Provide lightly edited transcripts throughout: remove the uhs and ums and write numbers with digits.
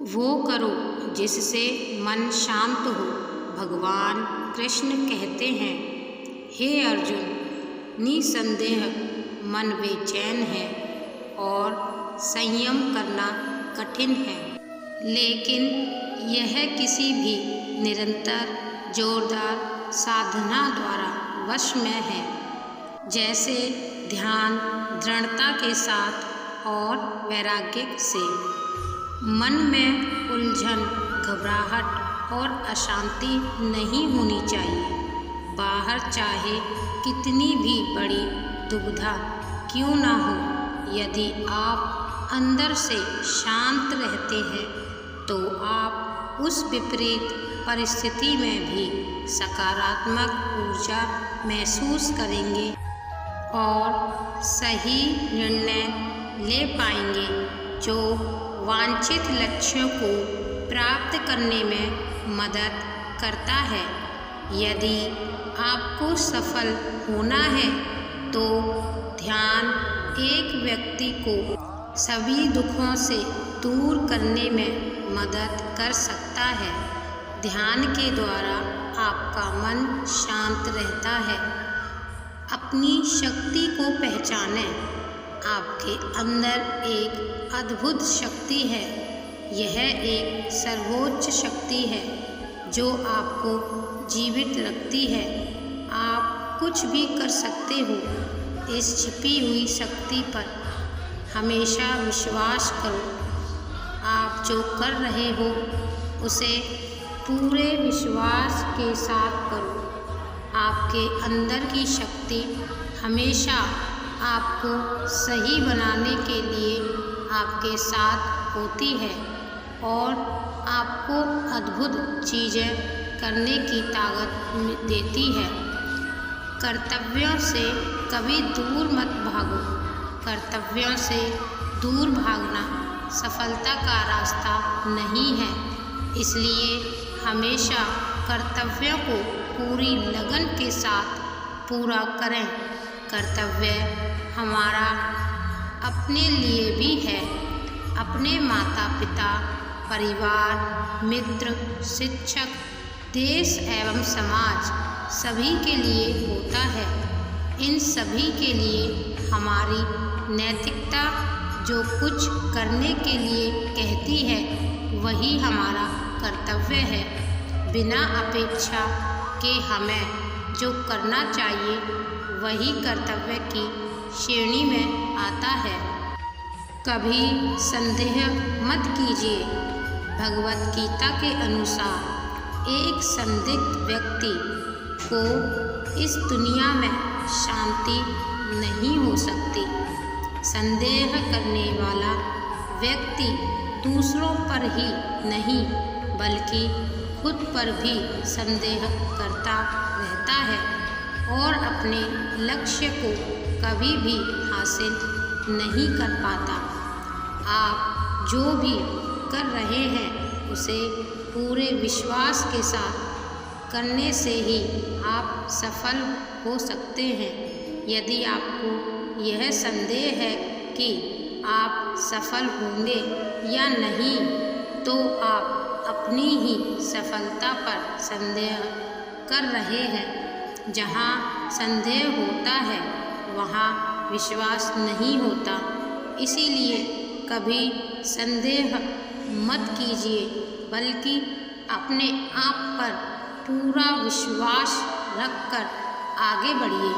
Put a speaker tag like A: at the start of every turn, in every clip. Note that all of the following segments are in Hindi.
A: वो करो जिससे मन शांत हो। भगवान कृष्ण कहते हैं, हे अर्जुन, निसंदेह मन बेचैन है और संयम करना कठिन है, लेकिन यह किसी भी निरंतर जोरदार साधना द्वारा वश में है, जैसे ध्यान, दृढ़ता के साथ और वैराग्य से। मन में उलझन, घबराहट और अशांति नहीं होनी चाहिए। बाहर चाहे कितनी भी बड़ी दुविधा क्यों ना हो, यदि आप अंदर से शांत रहते हैं तो आप उस विपरीत परिस्थिति में भी सकारात्मक ऊर्जा महसूस करेंगे और सही निर्णय ले पाएंगे, जो वांछित लक्ष्यों को प्राप्त करने में मदद करता है। यदि आपको सफल होना है तो ध्यान एक व्यक्ति को सभी दुखों से दूर करने में मदद कर सकता है। ध्यान के द्वारा आपका मन शांत रहता है। अपनी शक्ति को पहचानें। आपके अंदर एक अद्भुत शक्ति है। यह एक सर्वोच्च शक्ति है जो आपको जीवित रखती है। आप कुछ भी कर सकते हो। इस छिपी हुई शक्ति पर हमेशा विश्वास करो। आप जो कर रहे हो उसे पूरे विश्वास के साथ करो। आपके अंदर की शक्ति हमेशा आपको सही बनाने के लिए आपके साथ होती है और आपको अद्भुत चीज़ें करने की ताकत देती है। कर्तव्यों से कभी दूर मत भागो। कर्तव्यों से दूर भागना सफलता का रास्ता नहीं है। इसलिए हमेशा कर्तव्यों को पूरी लगन के साथ पूरा करें। कर्तव्य हमारा अपने लिए भी है। अपने माता पिता, परिवार, मित्र, शिक्षक, देश एवं समाज सभी के लिए होता है। इन सभी के लिए हमारी नैतिकता जो कुछ करने के लिए कहती है वही हमारा कर्तव्य है। बिना अपेक्षा के हमें जो करना चाहिए वही कर्तव्य की श्रेणी में आता है। कभी संदेह मत कीजिए। भगवत गीता के अनुसार एक संदिग्ध व्यक्ति को इस दुनिया में शांति नहीं हो सकती। संदेह करने वाला व्यक्ति दूसरों पर ही नहीं बल्कि खुद पर भी संदेह करता रहता है और अपने लक्ष्य को कभी भी हासिल नहीं कर पाता। आप जो भी कर रहे हैं उसे पूरे विश्वास के साथ करने से ही आप सफल हो सकते हैं। यदि आपको यह संदेह है कि आप सफल होंगे या नहीं, तो आप अपनी ही सफलता पर संदेह कर रहे हैं। जहाँ संदेह होता है वहाँ विश्वास नहीं होता। इसीलिए कभी संदेह मत कीजिए, बल्कि अपने आप पर पूरा विश्वास रखकर आगे बढ़िए।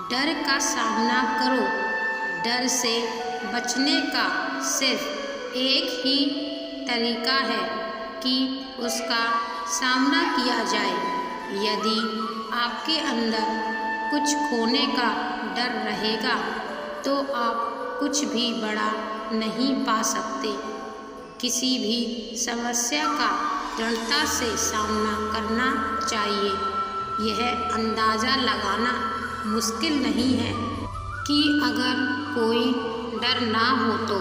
A: डर का सामना करो। डर से बचने का सिर्फ एक ही तरीका है कि उसका सामना किया जाए। यदि आपके अंदर कुछ खोने का डर रहेगा तो आप कुछ भी बड़ा नहीं पा सकते। किसी भी समस्या का दृढ़ता से सामना करना चाहिए। यह अंदाज़ा लगाना मुश्किल नहीं है कि अगर कोई डर ना हो तो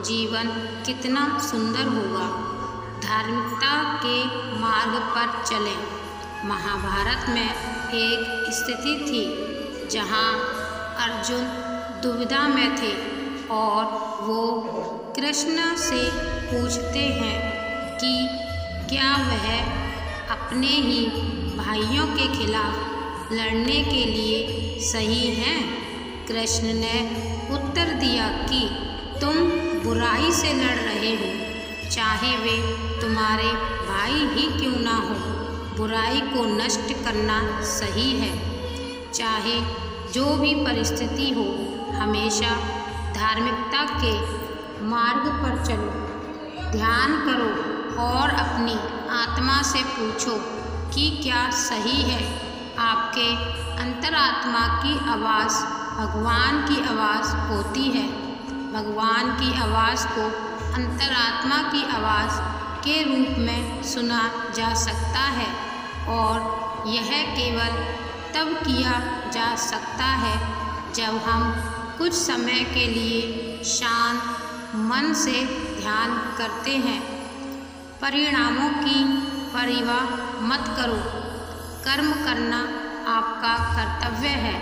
A: जीवन कितना सुंदर होगा। धार्मिकता के मार्ग पर चलें। महाभारत में एक स्थिति थी जहाँ अर्जुन दुविधा में थे और वो कृष्ण से पूछते हैं कि क्या वह अपने ही भाइयों के खिलाफ लड़ने के लिए सही हैं? कृष्ण ने उत्तर दिया कि तुम बुराई से लड़ रहे हो, चाहे वे तुम्हारे भाई ही क्यों ना हो। बुराई को नष्ट करना सही है। चाहे जो भी परिस्थिति हो, हमेशा धार्मिकता के मार्ग पर चलो। ध्यान करो और अपनी आत्मा से पूछो कि क्या सही है। आपके अंतरात्मा की आवाज़ भगवान की आवाज़ होती है। भगवान की आवाज़ को अंतरात्मा की आवाज़ के रूप में सुना जा सकता है और यह केवल तब किया जा सकता है जब हम कुछ समय के लिए शांत मन से ध्यान करते हैं। परिणामों की परवाह मत करो। कर्म करना आपका कर्तव्य है।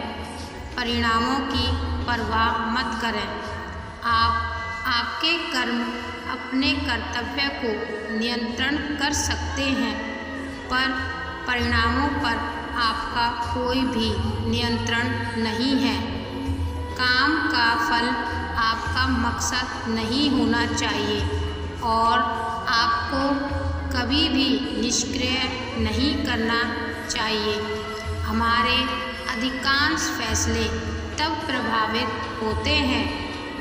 A: परिणामों की परवाह मत करें। आपके कर्म अपने कर्तव्य को नियंत्रण कर सकते हैं, पर परिणामों पर आपका कोई भी नियंत्रण नहीं है। काम का फल आपका मकसद नहीं होना चाहिए और आपको कभी भी निष्क्रिय नहीं करना चाहिए। हमारे अधिकांश फैसले तब प्रभावित होते हैं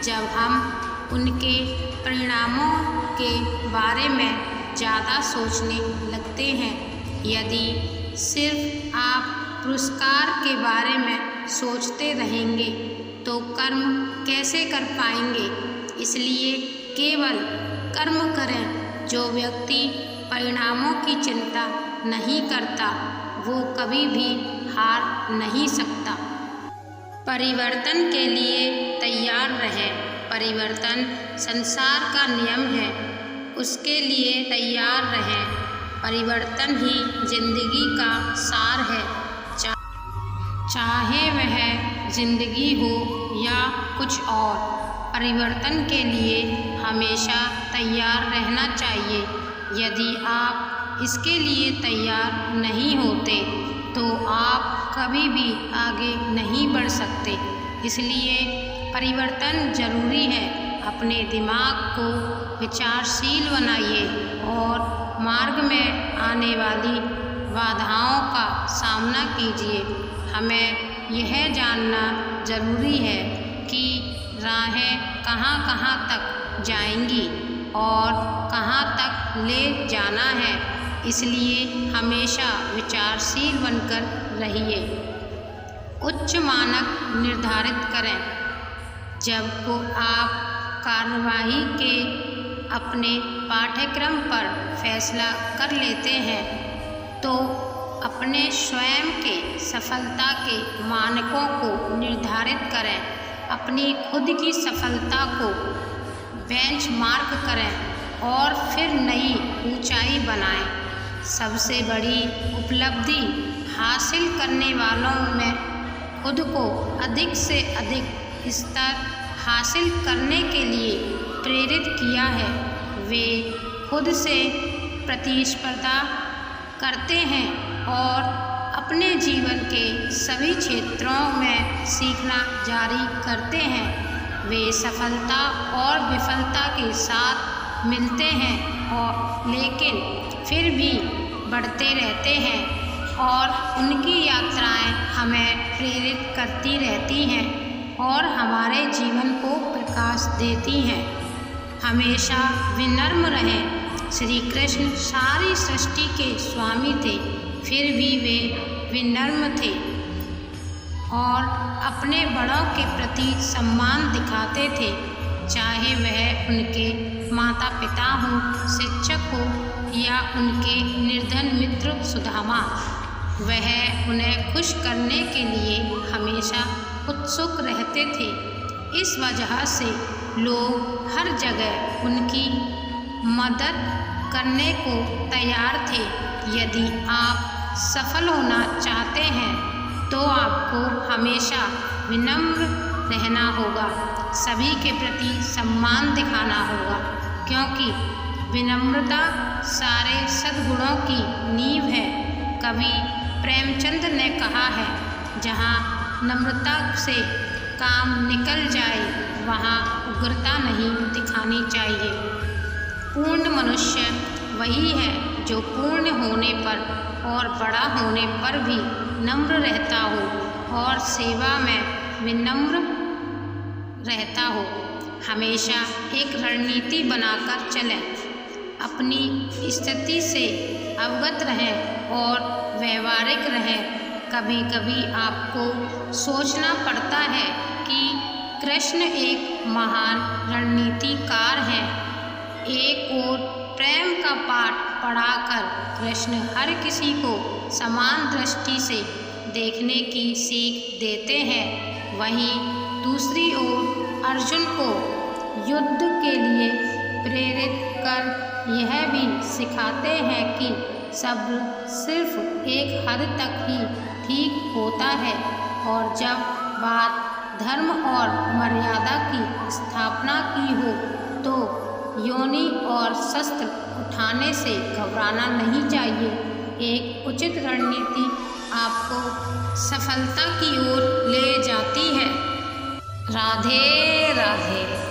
A: जब हम उनके परिणामों के बारे में ज़्यादा सोचने लगते हैं। यदि सिर्फ आप पुरस्कार के बारे में सोचते रहेंगे तो कर्म कैसे कर पाएंगे। इसलिए केवल कर्म करें। जो व्यक्ति परिणामों की चिंता नहीं करता वो कभी भी हार नहीं सकता। परिवर्तन के लिए तैयार रहें। परिवर्तन संसार का नियम है, उसके लिए तैयार रहें। परिवर्तन ही जिंदगी का सार है। चाहे वह जिंदगी हो या कुछ और, परिवर्तन के लिए हमेशा तैयार रहना चाहिए। यदि आप इसके लिए तैयार नहीं होते तो आप कभी भी आगे नहीं बढ़ सकते। इसलिए परिवर्तन जरूरी है। अपने दिमाग को विचारशील बनाइए और मार्ग में आने वाली बाधाओं का सामना कीजिए। हमें यह जानना जरूरी है कि राहें कहाँ कहाँ तक जाएंगी और कहाँ तक ले जाना है। इसलिए हमेशा विचारशील बनकर रहिए। उच्च मानक निर्धारित करें। जब को आप कार्यवाही के अपने पाठ्यक्रम पर फैसला कर लेते हैं तो अपने स्वयं के सफलता के मानकों को निर्धारित करें। अपनी खुद की सफलता को बेंचमार्क करें और फिर नई ऊंचाई बनाएं। सबसे बड़ी उपलब्धि हासिल करने वालों में खुद को अधिक से अधिक स्तर हासिल करने के लिए प्रेरित किया है। वे खुद से प्रतिस्पर्धा करते हैं और अपने जीवन के सभी क्षेत्रों में सीखना जारी करते हैं। वे सफलता और विफलता के साथ मिलते हैं और लेकिन फिर भी बढ़ते रहते हैं और उनकी यात्राएं हमें प्रेरित करती रहती हैं और हमारे जीवन को प्रकाश देती हैं। हमेशा विनम्र रहें। श्री कृष्ण सारी सृष्टि के स्वामी थे, फिर भी वे विनम्र थे और अपने बड़ों के प्रति सम्मान दिखाते थे, चाहे वह उनके माता पिता हों, शिक्षक हो या उनके निर्धन मित्र सुदामा। वह उन्हें खुश करने के लिए हमेशा उत्सुक रहते थे। इस वजह से लोग हर जगह उनकी मदद करने को तैयार थे। यदि आप सफल होना चाहते हैं तो आपको हमेशा विनम्र रहना होगा, सभी के प्रति सम्मान दिखाना होगा, क्योंकि विनम्रता सारे सद्गुणों की नींव है। कवि प्रेमचंद ने कहा है, जहाँ नम्रता से काम निकल जाए वहाँ उग्रता नहीं दिखानी चाहिए। पूर्ण मनुष्य वही है जो पूर्ण होने पर और बड़ा होने पर भी नम्र रहता हो और सेवा में विनम्र रहता हो। हमेशा एक रणनीति बनाकर चलें, अपनी स्थिति से अवगत रहें और व्यवहारिक रहें। कभी कभी आपको सोचना पड़ता है कि कृष्ण एक महान रणनीतिकार हैं। एक ओर प्रेम का पाठ पढ़ाकर कृष्ण हर किसी को समान दृष्टि से देखने की सीख देते हैं, वहीं दूसरी ओर अर्जुन को युद्ध के लिए प्रेरित कर यह भी सिखाते हैं कि सब्र सिर्फ एक हद तक ही ठीक होता है और जब बात धर्म और मर्यादा की स्थापना की हो तो योनि और शस्त्र उठाने से घबराना नहीं चाहिए। एक उचित रणनीति आपको सफलता की ओर ले जाती है। राधे राधे।